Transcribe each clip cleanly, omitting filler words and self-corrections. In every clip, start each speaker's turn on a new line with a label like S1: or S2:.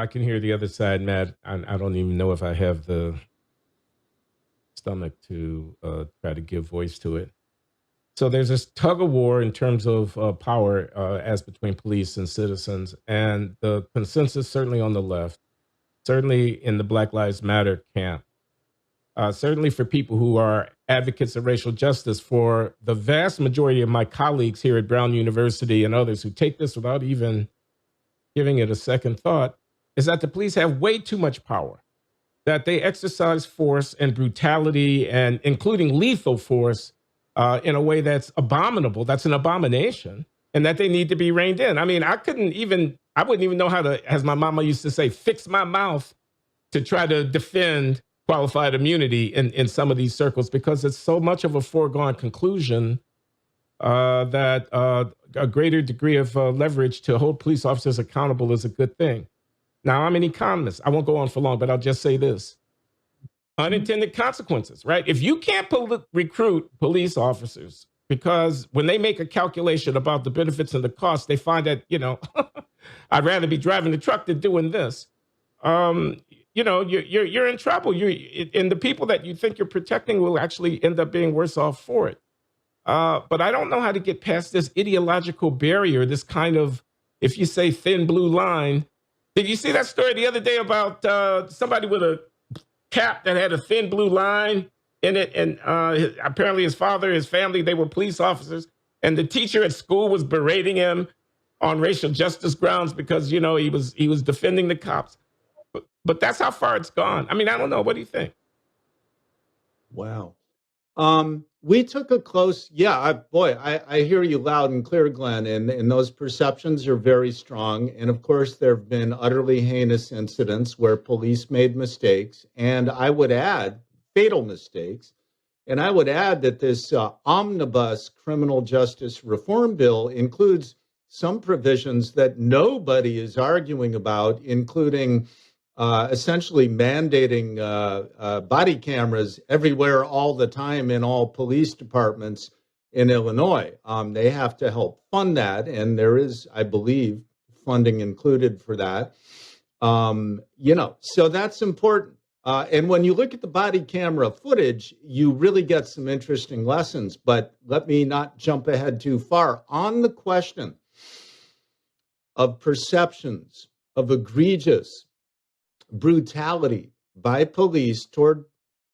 S1: I can hear the other side, Matt. I don't even know if I have the stomach to try to give voice to it. So there's this tug of war in terms of power as between police and citizens, and the consensus certainly on the left, certainly in the Black Lives Matter camp, certainly for people who are advocates of racial justice, for the vast majority of my colleagues here at Brown University and others who take this without even giving it a second thought, is that the police have way too much power, that they exercise force and brutality and including lethal force in a way that's abominable, that's an abomination, and that they need to be reined in. I mean, I wouldn't even know how to, as my mama used to say, fix my mouth to try to defend qualified immunity in some of these circles because it's so much of a foregone conclusion that a greater degree of leverage to hold police officers accountable is a good thing. Now, I'm an economist. I won't go on for long, but I'll just say this. Unintended consequences, right? If you can't recruit police officers because when they make a calculation about the benefits and the costs, they find that, I'd rather be driving the truck than doing this. You're in trouble. And the people that you think you're protecting will actually end up being worse off for it. But I don't know how to get past this ideological barrier, this kind of, if you say thin blue line. Did you see that story the other day about somebody with a cap that had a thin blue line in it? And apparently his father, his family, they were police officers. And the teacher at school was berating him on racial justice grounds because, he was defending the cops. But that's how far it's gone. I mean, I don't know. What do you think?
S2: Wow. We took a close, I hear you loud and clear, Glenn, and those perceptions are very strong. And of course, there have been utterly heinous incidents where police made mistakes, and I would add fatal mistakes. And I would add that this omnibus criminal justice reform bill includes some provisions that nobody is arguing about, including essentially mandating body cameras everywhere all the time in all police departments in Illinois. They have to help fund that, and there is, I believe, funding included for that. So that's important. And when you look at the body camera footage, you really get some interesting lessons. But let me not jump ahead too far. On the question of perceptions of egregious brutality by police toward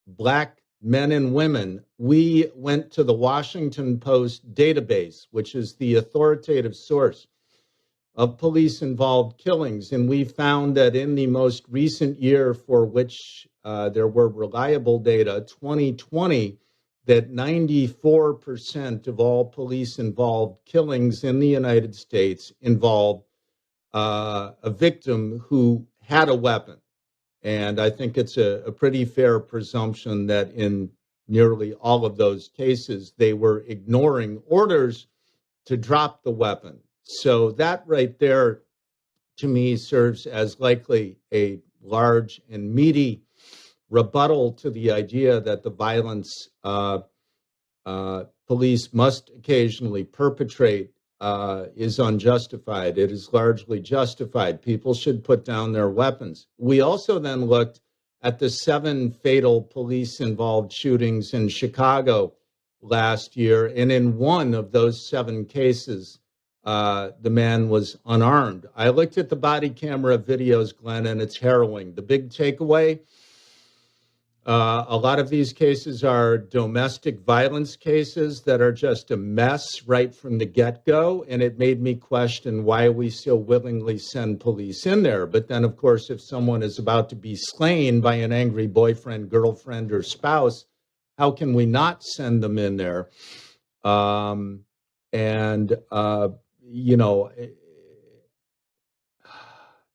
S2: Black men and women, we went to the Washington Post database, which is the authoritative source of police-involved killings. And we found that in the most recent year for which there were reliable data, 2020, that 94% of all police-involved killings in the United States involved a victim who had a weapon. And I think it's a pretty fair presumption that in nearly all of those cases, they were ignoring orders to drop the weapon. So that right there, to me, serves as likely a large and meaty rebuttal to the idea that the violence police must occasionally perpetrate is unjustified. It is largely justified. People should put down their weapons. We also then looked at the 7 fatal police-involved shootings in Chicago last year, and in one of those 7 cases, the man was unarmed. I looked at the body camera videos, Glenn, and it's harrowing. The big takeaway, a lot of these cases are domestic violence cases that are just a mess right from the get-go, and it made me question why we so willingly send police in there. But then, of course, if someone is about to be slain by an angry boyfriend, girlfriend, or spouse, how can we not send them in there?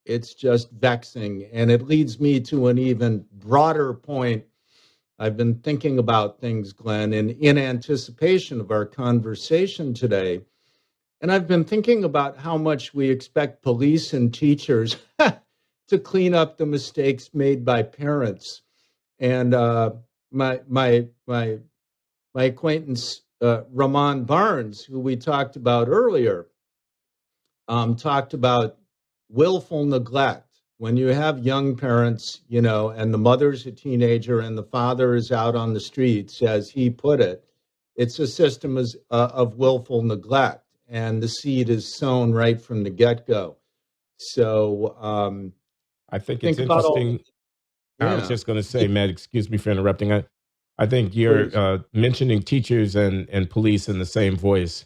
S2: It's just vexing. And it leads me to an even broader point. I've been thinking about things, Glenn, in anticipation of our conversation today. And I've been thinking about how much we expect police and teachers to clean up the mistakes made by parents. And my acquaintance, Ramon Barnes, who we talked about earlier, talked about willful neglect when you have young parents, and the mother's a teenager and the father is out on the streets, as he put it, it's a system of willful neglect, and the seed is sown right from the get-go. So
S1: I think it's
S2: think about all,
S1: interesting. I was
S2: yeah,
S1: just going to
S2: yeah,
S1: say, Matt, excuse me for interrupting. I think you're
S2: please.
S1: mentioning teachers and police in the same voice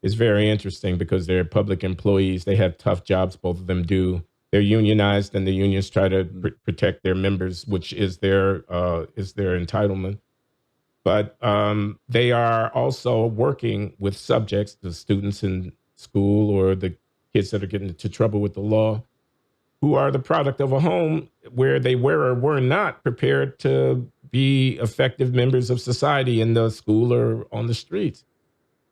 S1: is very interesting because they're public employees. They have tough jobs. Both of them do. They're unionized, and the unions try to
S2: Mm.
S1: protect their members, which is their entitlement. But they are also working with subjects, the students in school or the kids that are getting into trouble with the law, who are the product of a home where they were or were not prepared to be effective members of society in the school or on the streets.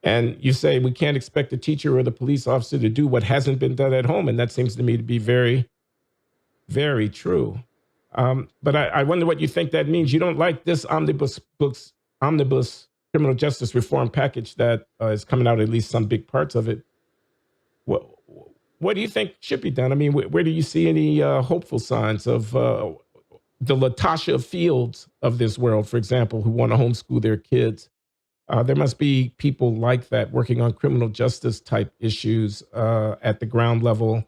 S1: And you say we can't expect the teacher or the police officer to do what hasn't been done at home. And that seems to me to be very, very true. But I wonder what you think that means. You don't like this omnibus criminal justice reform package that is coming out, at least some big parts of it. What, what do you think should be done? I mean, where do you see any hopeful signs of the Latasha Fields of this world, for example, who want to homeschool their kids? There must be people like that working on criminal justice type issues at the ground level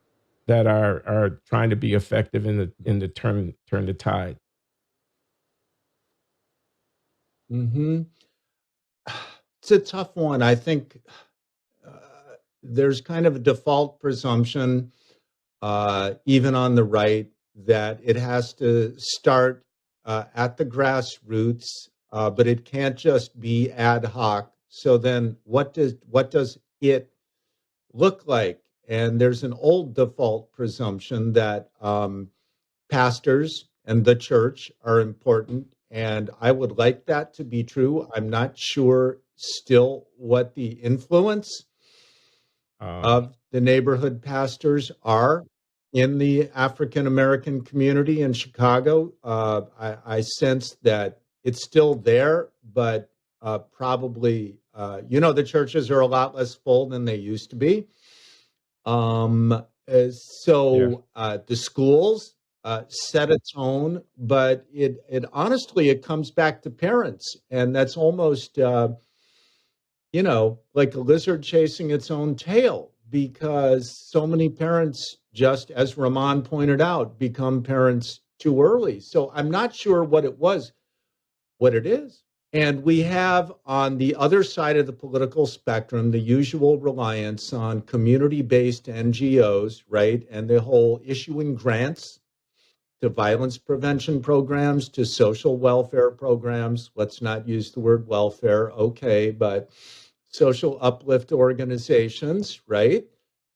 S1: that are trying to be effective in the turn the tide.
S2: Hmm. It's a tough one. I think uh, there's kind of a default presumption, even on the right, that it has to start at the grassroots, but it can't just be ad hoc. So then, what does it look like? And there's an old default presumption that pastors and the church are important. And I would like that to be true. I'm not sure still what the influence
S1: Um,
S2: of the neighborhood pastors are in the African American community in Chicago. I sense that it's still there, but probably, the churches are a lot less full than they used to be.
S1: yeah.
S2: The schools set a tone, but it honestly it comes back to parents, and that's almost like a lizard chasing its own tail, because so many parents, just as Ramon pointed out, become parents too early. So I'm not sure what it is. And we have on the other side of the political spectrum the usual reliance on community based NGOs, right? And the whole issuing grants to violence prevention programs, to social welfare programs. Let's not use the word welfare, okay, but social uplift organizations, right?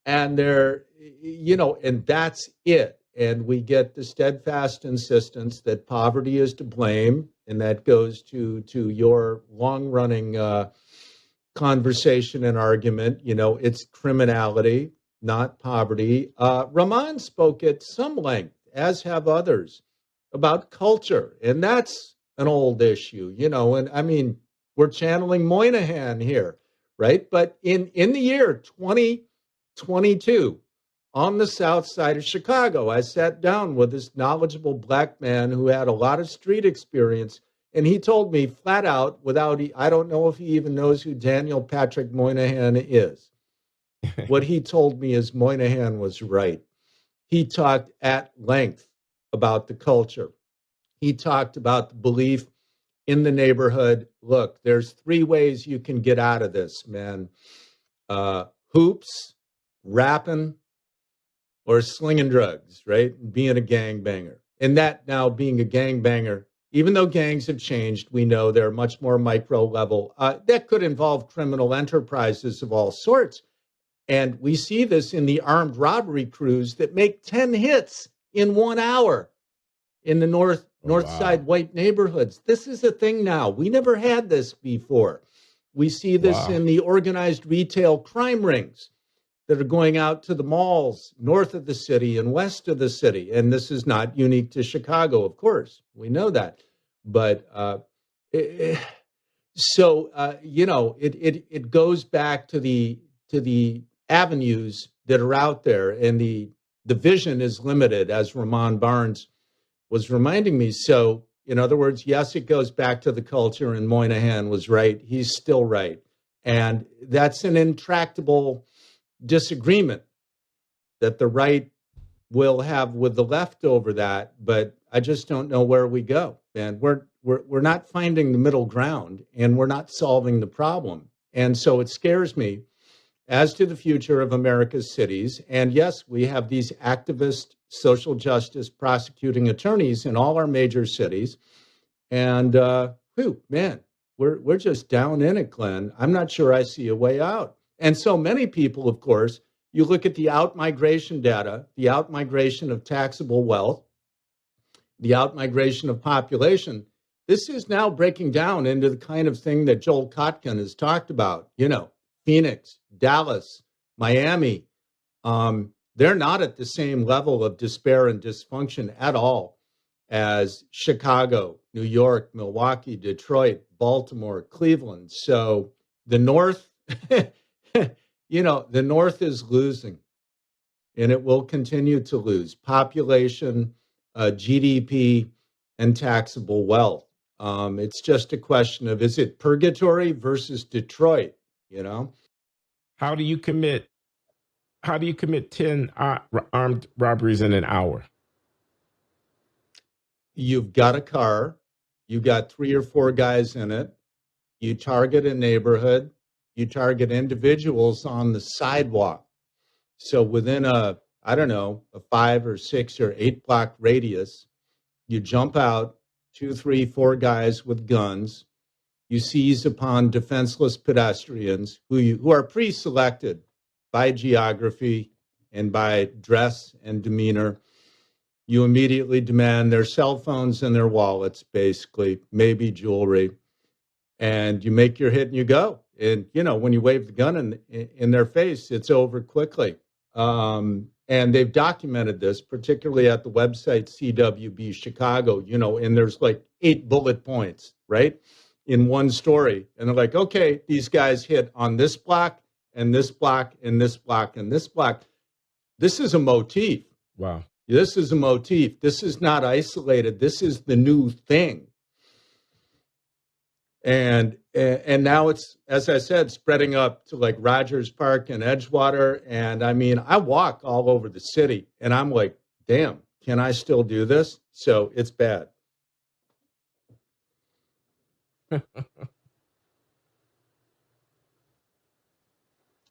S2: And and that's it. And we get the steadfast insistence that poverty is to blame, and that goes to your long running conversation and argument. It's criminality, not poverty. Rahman spoke at some length, as have others, about culture, and that's an old issue. And I mean, we're channeling Moynihan here, right? But in the year 2022, on the south side of Chicago, I sat down with this knowledgeable Black man who had a lot of street experience, and he told me flat out, I don't know if he even knows who Daniel Patrick Moynihan is. What he told me is Moynihan was right. He talked at length about the culture. He talked about the belief in the neighborhood. Look, there's three ways you can get out of this, man. Hoops, rapping, or slinging drugs, right? Being a gangbanger. And that now being a gangbanger, even though gangs have changed, we know they're much more micro level. That could involve criminal enterprises of all sorts. And we see this in the armed robbery crews that make 10 hits in 1 hour in the
S1: Oh,
S2: north
S1: wow.
S2: side white neighborhoods. This is a thing now. We never had this before. We see this
S1: Wow.
S2: in the organized retail crime rings that are going out to the malls north of the city and west of the city. And this is not unique to Chicago, of course. We know that. But it, it goes back to the avenues that are out there and the the vision is limited, as Ramon Barnes was reminding me. So, in other words, yes, it goes back to the culture, and Moynihan was right. He's still right. And that's an intractable disagreement that the right will have with the left over that. But I just don't know where we go. And we're not finding the middle ground, and we're not solving the problem. And so it scares me as to the future of America's cities. And yes, we have these activist social justice prosecuting attorneys in all our major cities. And man, we're just down in it, Glenn. I'm not sure I see a way out. And so many people, of course, you look at the out-migration data, the out-migration of taxable wealth, the out-migration of population. This is now breaking down into the kind of thing that Joel Kotkin has talked about, Phoenix, Dallas, Miami. They're not at the same level of despair and dysfunction at all as Chicago, New York, Milwaukee, Detroit, Baltimore, Cleveland. So the North, the North is losing, and it will continue to lose population, GDP, and taxable wealth. It's just a question of, is it purgatory versus Detroit?
S1: How do you commit 10 armed robberies in an hour?
S2: You've got a car, you got 3 or 4 guys in it, you target a neighborhood, you target individuals on the sidewalk. So within a 5 or 6 or 8 block radius, you jump out, 2, 3, 4 guys with guns. You seize upon defenseless pedestrians who are pre-selected by geography and by dress and demeanor. You immediately demand their cell phones and their wallets, basically, maybe jewelry. And you make your hit and you go. And, when you wave the gun in their face, it's over quickly. And they've documented this, particularly at the website CWB Chicago, and there's like 8 bullet points, right, in one story. And they're like, okay, these guys hit on this block and this block and this block and this block. This is a motif.
S1: Wow.
S2: This is a motif. This is not isolated. This is the new thing. And now it's, as I said, spreading up to like Rogers Park and Edgewater. And I mean, I walk all over the city and I'm like, damn, can I still do this? So it's bad.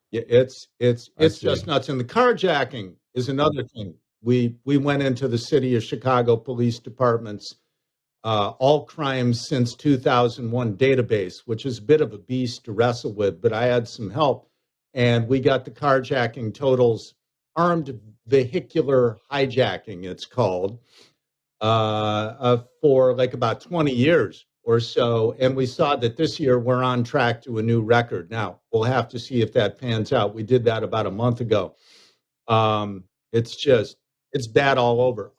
S2: Yeah, it's just nuts. And the carjacking is another thing. We went into the city of Chicago Police Department's all crimes since 2001 database, which is a bit of a beast to wrestle with, but I had some help. And we got the carjacking totals, armed vehicular hijacking, it's called, for like about 20 years or so. And we saw that this year we're on track to a new record. Now, we'll have to see if that pans out. We did that about a month ago. It's bad all over.